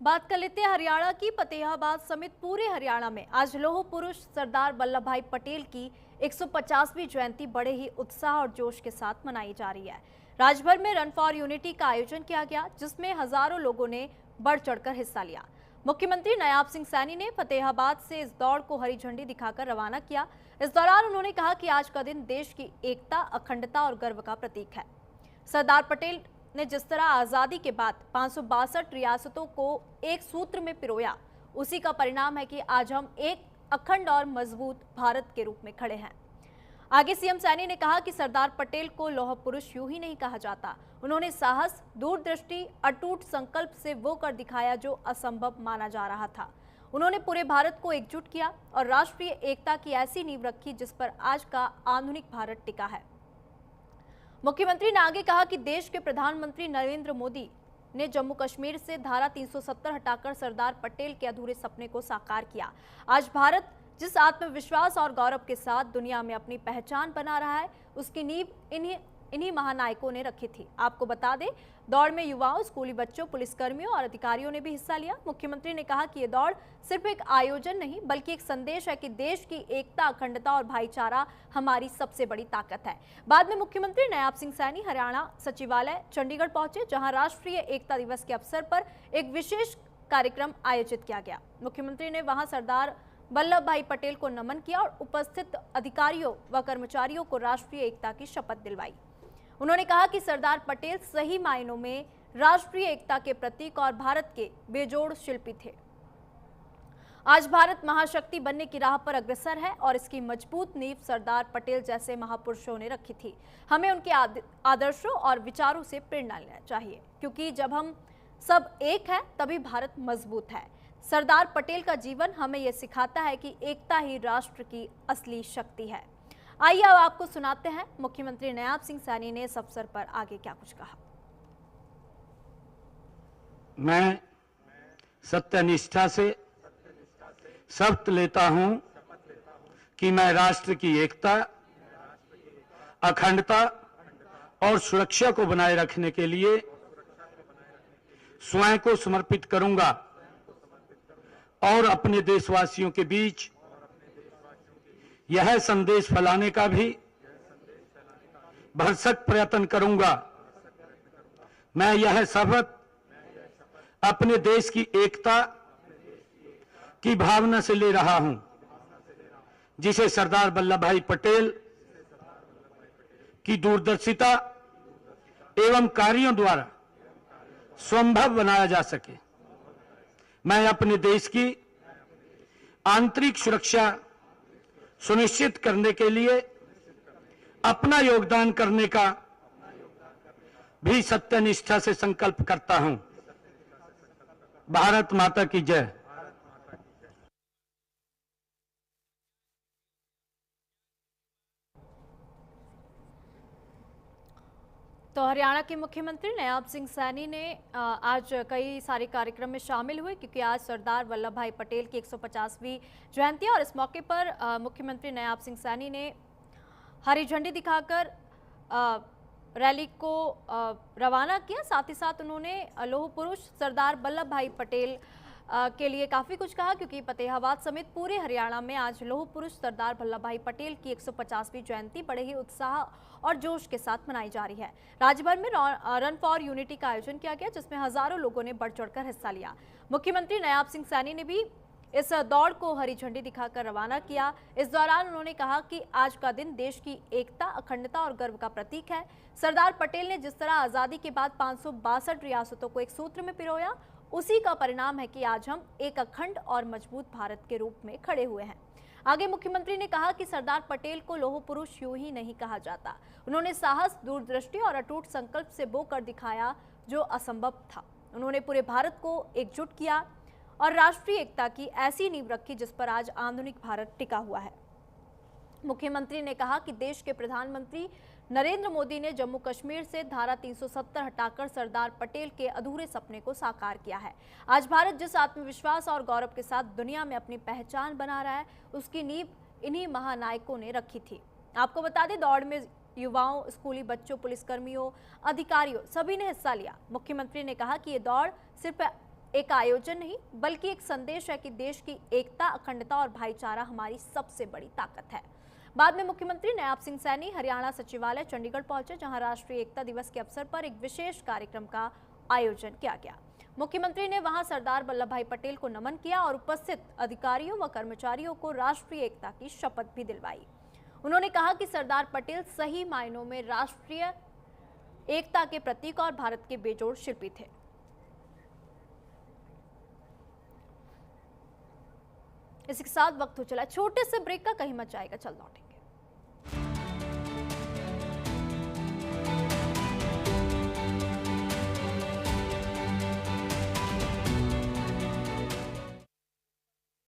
बात कर लेते हैं हरियाणा की। फतेहाबाद समेत पूरे हरियाणा में आज लौह पुरुष सरदार वल्लभ भाई पटेल की 150वीं जयंती बड़े ही उत्साह और जोश के साथ मनाई जा रही है। राज्यभर में रन फॉर यूनिटी का आयोजन किया गया, जिसमें हजारों लोगों ने बढ़ चढ़कर हिस्सा लिया। मुख्यमंत्री नायाब सिंह सैनी ने फतेहाबाद से इस दौड़ को हरी झंडी दिखाकर रवाना किया। इस दौरान उन्होंने कहा कि आज का दिन देश की एकता, अखंडता और गर्व का प्रतीक है। सरदार पटेल ने जिस तरह आजादी के बाद 562 रियासतों को एक सूत्र में पिरोया, उसी का परिणाम है कि आज हम एक अखंड और मजबूत भारत के रूप में खड़े हैं। आगे सीएम सैनी ने कहा कि सरदार पटेल को लौह पुरुष यूं ही नहीं कहा जाता। उन्होंने साहस, दूरदृष्टि, अटूट संकल्प से वो कर दिखाया जो असंभव माना जा रहा था। उन्होंने पूरे भारत को एकजुट किया और राष्ट्रीय एकता की ऐसी नींव रखी जिस पर आज का आधुनिक भारत टिका है। मुख्यमंत्री ने आगे कहा कि देश के प्रधानमंत्री नरेंद्र मोदी ने जम्मू कश्मीर से धारा 370 हटाकर सरदार पटेल के अधूरे सपने को साकार किया। आज भारत जिस आत्मविश्वास और गौरव के साथ दुनिया में अपनी पहचान बना रहा है, उसकी नींव इन्हीं महानायकों ने रखी थी। आपको बता दें, दौड़ में युवाओं, स्कूली बच्चों, पुलिसकर्मियों और अधिकारियों ने भी हिस्सा लिया। मुख्यमंत्री ने कहा कि ये दौड़ सिर्फ एक आयोजन नहीं, बल्कि एक संदेश है कि देश की एकता, अखंडता और भाईचारा हमारी सबसे बड़ी ताकत है। बाद में मुख्यमंत्री नायाब सिंह सैनी हरियाणा सचिवालय चंडीगढ़ पहुंचे, जहां राष्ट्रीय एकता दिवस के अवसर पर एक विशेष कार्यक्रम आयोजित किया गया। मुख्यमंत्री ने वहां सरदार वल्लभ भाई पटेल को नमन किया और उपस्थित अधिकारियों व कर्मचारियों को राष्ट्रीय एकता की शपथ दिलवाई। उन्होंने कहा कि सरदार पटेल सही मायनों में राष्ट्रीय एकता के प्रतीक और भारत के बेजोड़ शिल्पी थे। आज भारत महाशक्ति बनने की राह पर अग्रसर है और इसकी मजबूत नींव सरदार पटेल जैसे महापुरुषों ने रखी थी। हमें उनके आदर्शों और विचारों से प्रेरणा लेना चाहिए, क्योंकि जब हम सब एक हैं तभी भारत मजबूत है। सरदार पटेल का जीवन हमें यह सिखाता है कि एकता ही राष्ट्र की असली शक्ति है। आइए अब आपको सुनाते हैं मुख्यमंत्री नायाब सिंह सैनी ने इस अवसर पर आगे क्या कुछ कहा। मैं सत्यनिष्ठा से शपथ लेता हूं कि मैं राष्ट्र की एकता, अखंडता और सुरक्षा को बनाए रखने के लिए स्वयं को समर्पित करूंगा और अपने देशवासियों के बीच यह संदेश फैलाने का भी भरसक प्रयत्न करूंगा। मैं यह शपथ अपने देश की एकता की भावना से ले रहा हूं, जिसे सरदार वल्लभ भाई पटेल की दूरदर्शिता एवं कार्यों द्वारा संभव बनाया जा सके। मैं अपने देश की आंतरिक सुरक्षा सुनिश्चित करने के लिए अपना योगदान करने का भी सत्यनिष्ठा से संकल्प करता हूं। भारत माता की जय। तो हरियाणा के मुख्यमंत्री नायाब सिंह सैनी ने आज कई सारे कार्यक्रम में शामिल हुए, क्योंकि आज सरदार वल्लभ भाई पटेल की 150वीं जयंती है और इस मौके पर मुख्यमंत्री नायाब सिंह सैनी ने हरी झंडी दिखाकर रैली को रवाना किया। साथ ही साथ उन्होंने लौह पुरुष सरदार वल्लभ भाई पटेल के लिए काफ़ी कुछ कहा, क्योंकि फतेहाबाद समेत पूरे हरियाणा में आज लौह पुरुष सरदार वल्लभ भाई पटेल की 150वीं जयंती बड़े ही उत्साह और जोश के साथ मनाई जा रही है। राज्यभर में रन फॉर यूनिटी का आयोजन किया गया, जिसमें हजारों लोगों ने बढ़ चढ़कर हिस्सा लिया। मुख्यमंत्री नायाब सिंह सैनी ने भी इस दौड़ को हरी झंडी दिखाकर रवाना किया। इस दौरान उन्होंने कहा कि आज का दिन देश की एकता, अखंडता और गर्व का प्रतीक है। सरदार पटेल ने जिस तरह आजादी के बाद 562 रियासतों को एक सूत्र में पिरोया, उसी का परिणाम है कि आज हम एक अखंड और मजबूत भारत के रूप में खड़े हुए हैं। आगे मुख्यमंत्री ने कहा कि सरदार पटेल को लौह पुरुष यूं ही नहीं कहा जाता। उन्होंने साहस, दूरदृष्टि और अटूट संकल्प से वो कर दिखाया जो असंभव था। उन्होंने पूरे भारत को एकजुट किया और राष्ट्रीय एकता की ऐसी नींव रखी जिस पर आज आधुनिक भारत टिका हुआ है। मुख्यमंत्री ने कहा कि देश के प्रधानमंत्री नरेंद्र मोदी ने जम्मू कश्मीर से धारा 370 हटाकर सरदार पटेल के अधूरे सपने को साकार किया है। आज भारत जिस आत्मविश्वास और गौरव के साथ दुनिया में अपनी पहचान बना रहा है, उसकी नींव इन्हीं महानायकों ने रखी थी। आपको बता दें, दौड़ में युवाओं, स्कूली बच्चों, पुलिसकर्मियों, अधिकारियों सभी ने हिस्सा लिया। मुख्यमंत्री ने कहा कि ये दौड़ सिर्फ एक आयोजन नहीं बल्कि एक संदेश है कि देश की एकता, अखंडता और भाईचारा हमारी सबसे बड़ी ताकत है। बाद में मुख्यमंत्री नयाब सिंह सैनी हरियाणा सचिवालय चंडीगढ़ पहुंचे, जहां राष्ट्रीय एकता दिवस के अवसर पर एक विशेष कार्यक्रम का आयोजन किया गया। मुख्यमंत्री ने वहां सरदार वल्लभ भाई पटेल को नमन किया और उपस्थित अधिकारियों व कर्मचारियों को राष्ट्रीय एकता की शपथ भी दिलवाई। उन्होंने कहा कि सरदार पटेल सही मायनों में राष्ट्रीय एकता के प्रतीक और भारत के बेजोड़ शिल्पी थे। इसी के साथ वक्त हो चला छोटे से ब्रेक का, कहीं मत जाएगा, चल लौटेंगे।